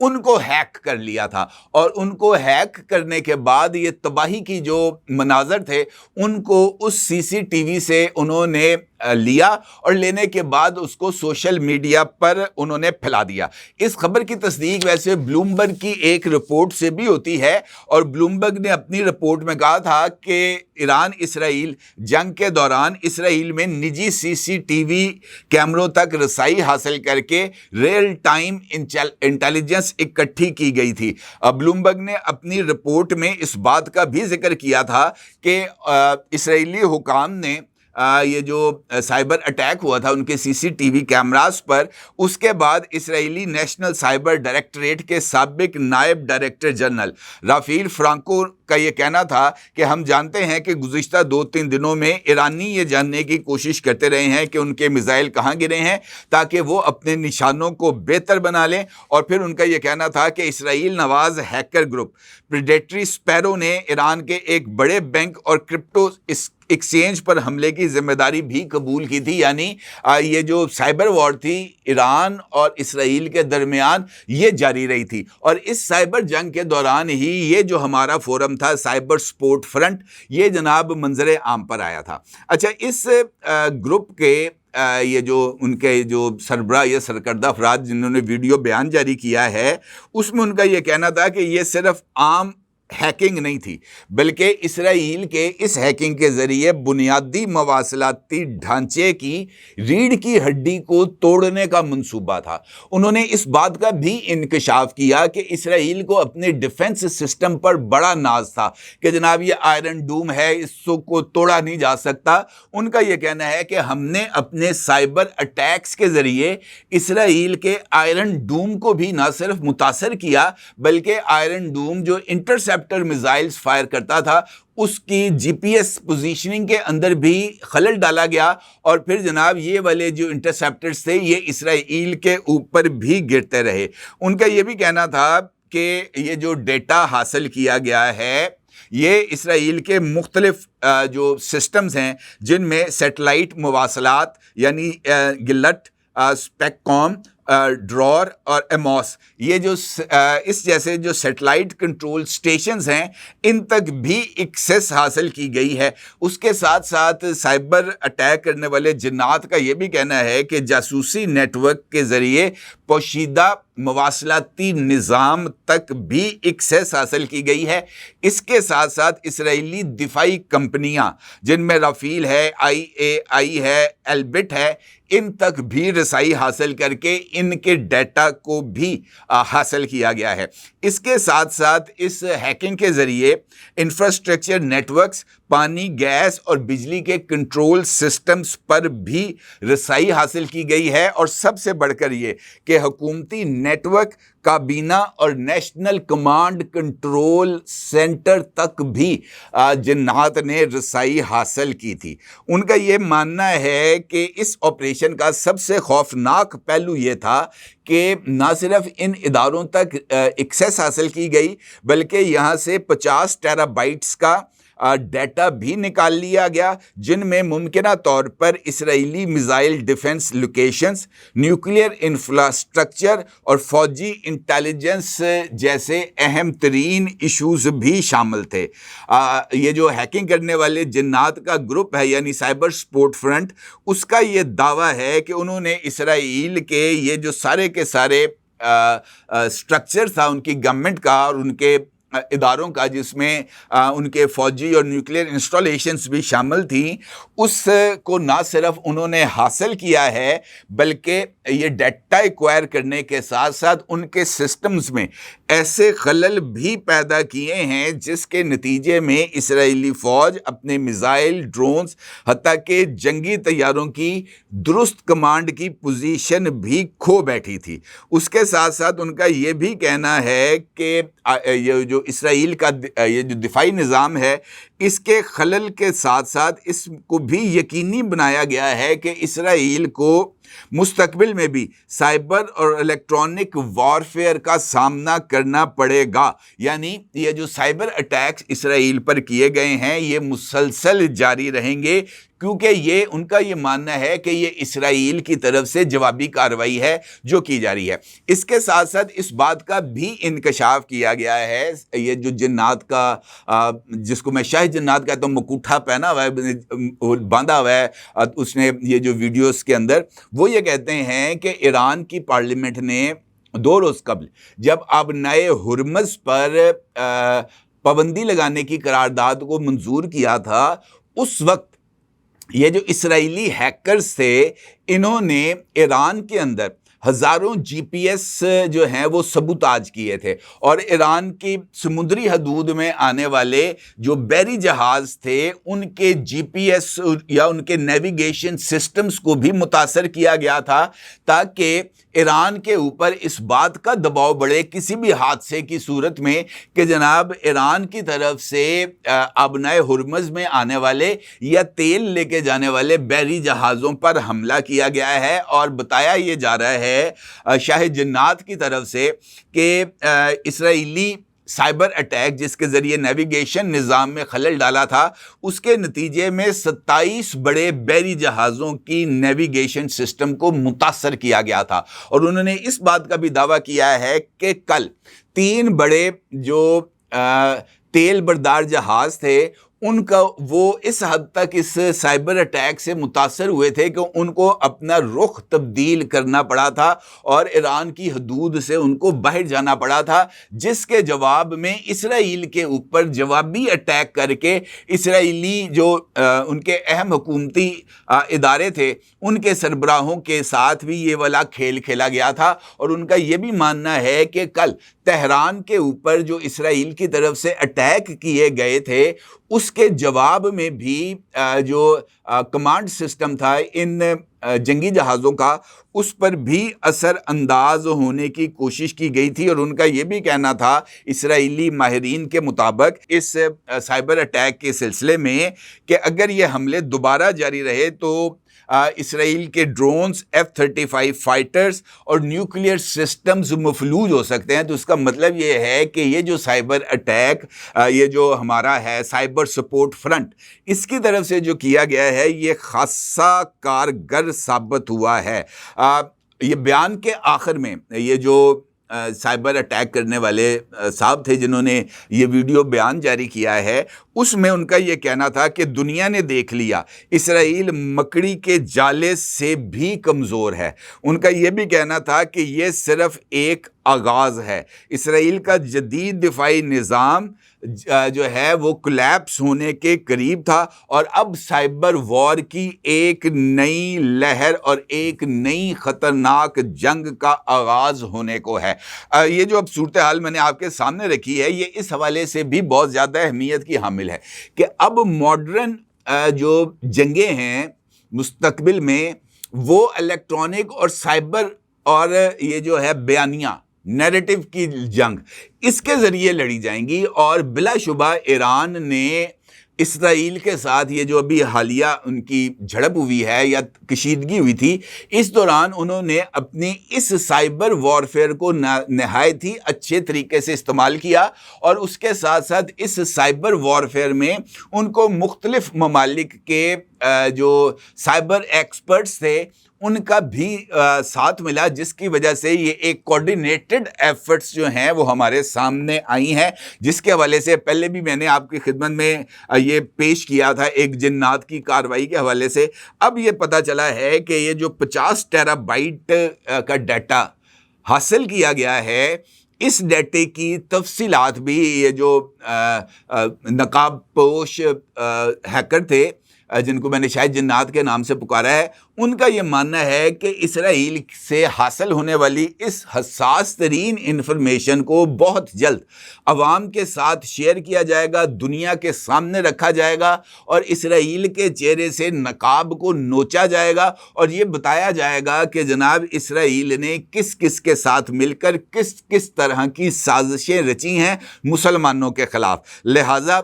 ان کو ہیک کر لیا تھا، اور ان کو ہیک کرنے کے بعد یہ تباہی کی جو مناظر تھے ان کو اس سی سی ٹی وی سے انہوں نے لیا، اور لینے کے بعد اس کو سوشل میڈیا پر انہوں نے پھیلا دیا۔ اس خبر کی تصدیق ویسے بلومبرگ کی ایک رپورٹ سے بھی ہوتی ہے، اور بلومبرگ نے اپنی رپورٹ میں کہا تھا کہ ایران اسرائیل جنگ کے دوران اسرائیل میں نجی سی سی ٹی وی کیمروں تک رسائی حاصل کر کے ریئل ٹائم انٹیلیجنس اکٹھی کی گئی تھی۔ بلومبرگ نے اپنی رپورٹ میں اس بات کا بھی ذکر کیا تھا کہ اسرائیلی حکام نے یہ جو سائبر اٹیک ہوا تھا ان کے سی سی ٹی وی کیمراز پر، اس کے بعد اسرائیلی نیشنل سائبر ڈائریکٹریٹ کے سابق نائب ڈائریکٹر جنرل رافیل فرانکو کا یہ کہنا تھا کہ ہم جانتے ہیں کہ گزشتہ 2-3 دنوں میں ایرانی یہ جاننے کی کوشش کرتے رہے ہیں کہ ان کے میزائل کہاں گرے ہیں تاکہ وہ اپنے نشانوں کو بہتر بنا لیں، اور پھر ان کا یہ کہنا تھا کہ اسرائیل نواز ہیکر گروپ پریڈیٹری سپیرو نے ایران کے ایک بڑے بینک اور کرپٹو ایکسچینج پر حملے کی ذمہ داری بھی قبول کی تھی۔ یعنی یہ جو سائبر وار تھی ایران اور اسرائیل کے درمیان یہ جاری رہی تھی، اور اس سائبر جنگ کے دوران ہی یہ جو ہمارا فورم تھا سائبر سپورٹ فرنٹ، یہ جناب منظر عام پر آیا تھا۔ اچھا، اس گروپ کے یہ جو ان کے جو سربراہ یا سرکردہ افراد جنہوں نے ویڈیو بیان جاری کیا ہے، اس میں ان کا یہ کہنا تھا کہ یہ صرف عام ہیکنگ نہیں تھی، بلکہ اسرائیل کے اس ہیکنگ کے ذریعے بنیادی مواصلاتی ڈھانچے کی ریڑھ کی ہڈی کو توڑنے کا منصوبہ تھا۔ انہوں نے اس بات کا بھی انکشاف کیا کہ اسرائیل کو اپنے ڈیفنس سسٹم پر بڑا ناز تھا کہ جناب یہ آئرن ڈوم ہے، اس کو توڑا نہیں جا سکتا۔ ان کا یہ کہنا ہے کہ ہم نے اپنے سائبر اٹیکس کے ذریعے اسرائیل کے آئرن ڈوم کو بھی نہ صرف متاثر کیا، بلکہ آئرن ڈوم جو انٹرسیپٹر میزائلز فائر کرتا تھا اس کی جی پی ایس پوزیشننگ کے اندر بھی خلل ڈالا گیا، اور پھر جناب یہ والے جو انٹرسیپٹرز تھے یہ اسرائیل کے اوپر بھی گرتے رہے۔ ان کا یہ بھی کہنا تھا کہ یہ جو ڈیٹا حاصل کیا گیا ہے یہ اسرائیل کے مختلف جو سسٹمز ہیں جن میں سیٹلائٹ مواصلات یعنی گلٹ، اسپیک کام، ڈرور اور ایموس، یہ جو اس جیسے جو سیٹلائٹ کنٹرول سٹیشنز ہیں ان تک بھی ایکسیس حاصل کی گئی ہے۔ اس کے ساتھ ساتھ سائبر اٹیک کرنے والے جنات کا یہ بھی کہنا ہے کہ جاسوسی نیٹ ورک کے ذریعے پوشیدہ مواصلاتی نظام تک بھی ایکسیس حاصل کی گئی ہے۔ اس کے ساتھ ساتھ اسرائیلی دفاعی کمپنیاں جن میں رافیل ہے، آئی اے آئی ہے، ایلبٹ ہے، ان تک بھی رسائی حاصل کر کے ان کے ڈیٹا کو بھی حاصل کیا گیا ہے۔ اس کے ساتھ ساتھ اس ہیکنگ کے ذریعے انفراسٹرکچر نیٹ ورکس، پانی، گیس اور بجلی کے کنٹرول سسٹمز پر بھی رسائی حاصل کی گئی ہے، اور سب سے بڑھ کر یہ کہ حکومتی نیٹ ورک، کابینہ اور نیشنل کمانڈ کنٹرول سینٹر تک بھی جنات نے رسائی حاصل کی تھی۔ ان کا یہ ماننا ہے کہ اس آپریشن کا سب سے خوفناک پہلو یہ تھا کہ نہ صرف ان اداروں تک ایکسیس حاصل کی گئی بلکہ یہاں سے 50 ٹیرا بائٹس کا ڈیٹا بھی نکال لیا گیا، جن میں ممکنہ طور پر اسرائیلی missile defence locations, nuclear infrastructure اور فوجی انٹیلیجنس جیسے اہم ترین ایشوز بھی شامل تھے۔ یہ جو ہیکنگ کرنے والے جنات کا گروپ ہے یعنی سائبر سپورٹ فرنٹ، اس کا یہ دعویٰ ہے کہ انہوں نے اسرائیل کے یہ جو سارے کے سارے سٹرکچر تھا ان کی گورنمنٹ کا اور ان کے اداروں کا، جس میں ان کے فوجی اور نیوکلیئر انسٹالیشنز بھی شامل تھیں، اس کو نہ صرف انہوں نے حاصل کیا ہے بلکہ یہ ڈیٹا ایکوائر کرنے کے ساتھ ساتھ ان کے سسٹمز میں ایسے خلل بھی پیدا کیے ہیں جس کے نتیجے میں اسرائیلی فوج اپنے میزائل، ڈرونز، حتیٰ کہ جنگی طیاروں کی درست کمانڈ کی پوزیشن بھی کھو بیٹھی تھی۔ اس کے ساتھ ساتھ ان کا یہ بھی کہنا ہے کہ یہ جو اسرائیل کا یہ جو دفاعی نظام ہے اس کے خلل کے ساتھ ساتھ اس کو بھی یقینی بنایا گیا ہے کہ اسرائیل کو مستقبل میں بھی سائبر اور الیکٹرانک وارفیئر کا سامنا کرنا پڑے گا. یعنی یہ جو سائبر اٹیکس اسرائیل پر کیے گئے ہیں یہ مسلسل جاری رہیں گے، کیونکہ ان کا یہ ماننا ہے کہ یہ اسرائیل کی طرف سے جوابی کارروائی ہے جو کی جا رہی ہے. اس کے ساتھ ساتھ اس بات کا بھی انکشاف کیا گیا ہے، یہ جو جنات کا جس کو میں شاہ جنات کہتا ہوں، مکوٹھا پہنا ہوا ہے، باندھا ہوا ہے اس نے، یہ جو ویڈیوز کے اندر وہ یہ کہتے ہیں کہ ایران کی پارلیمنٹ نے 2 روز قبل جب اب نئے ہرمز پر پابندی لگانے کی قرارداد کو منظور کیا تھا، اس وقت یہ جو اسرائیلی ہیکرز تھے انہوں نے ایران کے اندر ہزاروں جی پی ایس جو ہیں وہ سبوتاج کیے تھے، اور ایران کی سمندری حدود میں آنے والے جو بحری جہاز تھے ان کے جی پی ایس یا ان کے نیویگیشن سسٹمز کو بھی متاثر کیا گیا تھا، تاکہ ایران کے اوپر اس بات کا دباؤ بڑھے کسی بھی حادثے کی صورت میں کہ جناب ایران کی طرف سے آبنائے ہرمز میں آنے والے یا تیل لے کے جانے والے بحری جہازوں پر حملہ کیا گیا ہے. اور بتایا یہ جا رہا ہے شاہ جنات کی طرف سے کہ اسرائیلی سائبر اٹیک جس کے ذریعے نیویگیشن نظام میں خلل ڈالا تھا، اس کے نتیجے میں 27 بڑے بحری جہازوں کی نیویگیشن سسٹم کو متاثر کیا گیا تھا. اور انہوں نے اس بات کا بھی دعویٰ کیا ہے کہ کل 3 بڑے جو تیل بردار جہاز تھے ان کا وہ اس حد تک اس سائبر اٹیک سے متاثر ہوئے تھے کہ ان کو اپنا رخ تبدیل کرنا پڑا تھا اور ایران کی حدود سے ان کو باہر جانا پڑا تھا، جس کے جواب میں اسرائیل کے اوپر جوابی اٹیک کر کے اسرائیلی جو ان کے اہم حکومتی ادارے تھے ان کے سربراہوں کے ساتھ بھی یہ والا کھیل کھیلا گیا تھا. اور ان کا یہ بھی ماننا ہے کہ کل تہران کے اوپر جو اسرائیل کی طرف سے اٹیک کیے گئے تھے اس کے جواب میں بھی جو کمانڈ سسٹم تھا ان جنگی جہازوں کا اس پر بھی اثر انداز ہونے کی کوشش کی گئی تھی. اور ان کا یہ بھی کہنا تھا اسرائیلی ماہرین کے مطابق اس سائبر اٹیک کے سلسلے میں کہ اگر یہ حملے دوبارہ جاری رہے تو اسرائیل کے ڈرونز F-35 فائٹرز اور نیوکلیئر سسٹمز مفلوج ہو سکتے ہیں. تو اس کا مطلب یہ ہے کہ یہ جو سائبر اٹیک یہ جو ہمارا ہے سائبر سپورٹ فرنٹ اس کی طرف سے جو کیا گیا ہے یہ خاصا کارگر ثابت ہوا ہے. یہ بیان کے آخر میں یہ جو سائبر اٹیک کرنے والے صاحب تھے جنہوں نے یہ ویڈیو بیان جاری کیا ہے اس میں ان کا یہ کہنا تھا کہ دنیا نے دیکھ لیا اسرائیل مکڑی کے جالے سے بھی کمزور ہے. ان کا یہ بھی کہنا تھا کہ یہ صرف ایک آغاز ہے، اسرائیل کا جدید دفاعی نظام جو ہے وہ کولیپس ہونے کے قریب تھا اور اب سائبر وار کی ایک نئی لہر اور ایک نئی خطرناک جنگ کا آغاز ہونے کو ہے. یہ جو اب صورتحال میں نے آپ کے سامنے رکھی ہے یہ اس حوالے سے بھی بہت زیادہ اہمیت کی حامل ہے کہ اب ماڈرن جو جنگیں ہیں مستقبل میں وہ الیکٹرانک اور سائبر اور یہ جو ہے بیانیہ نیریٹو کی جنگ اس کے ذریعے لڑی جائیں گی. اور بلا شبہ ایران نے اسرائیل کے ساتھ یہ جو ابھی حالیہ ان کی جھڑپ ہوئی ہے یا کشیدگی ہوئی تھی اس دوران انہوں نے اپنی اس سائبر وارفیئر کو نہایت ہی اچھے طریقے سے استعمال کیا. اور اس کے ساتھ ساتھ اس سائبر وارفیئر میں ان کو مختلف ممالک کے جو سائبر ایکسپرٹس تھے ان کا بھی ساتھ ملا، جس کی وجہ سے یہ ایک کوارڈینیٹڈ ایفرٹس جو ہیں وہ ہمارے سامنے آئی ہیں، جس کے حوالے سے پہلے بھی میں نے آپ کی خدمت میں یہ پیش کیا تھا ایک جنات کی کارروائی کے حوالے سے. اب یہ پتہ چلا ہے کہ یہ جو 50 ٹیرا بائٹ کا ڈیٹا حاصل کیا گیا ہے اس ڈیٹے کی تفصیلات بھی یہ جو نقاب پوش ہیکر تھے جن کو میں نے شاید جنات کے نام سے پکارا ہے ان کا یہ ماننا ہے کہ اسرائیل سے حاصل ہونے والی اس حساس ترین انفارمیشن کو بہت جلد عوام کے ساتھ شیئر کیا جائے گا، دنیا کے سامنے رکھا جائے گا اور اسرائیل کے چہرے سے نقاب کو نوچا جائے گا اور یہ بتایا جائے گا کہ جناب اسرائیل نے کس کس کے ساتھ مل کر کس کس طرح کی سازشیں رچی ہیں مسلمانوں کے خلاف۔ لہٰذا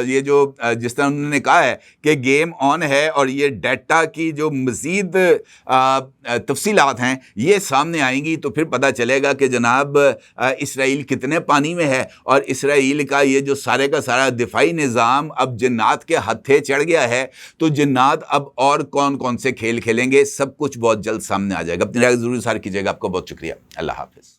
یہ جو جس طرح انہوں نے کہا ہے کہ گیم آن ہے اور یہ ڈیٹا کی جو مزید تفصیلات ہیں یہ سامنے آئیں گی تو پھر پتہ چلے گا کہ جناب اسرائیل کتنے پانی میں ہے اور اسرائیل کا یہ جو سارے کا سارا دفاعی نظام اب جنات کے ہتھے چڑھ گیا ہے، تو جنات اب اور کون کون سے کھیل کھیلیں گے، سب کچھ بہت جلد سامنے آ جائے گا۔ اپنی رائے ضرور اظہار کیجیے گا۔ آپ کو بہت شکریہ۔ اللہ حافظ۔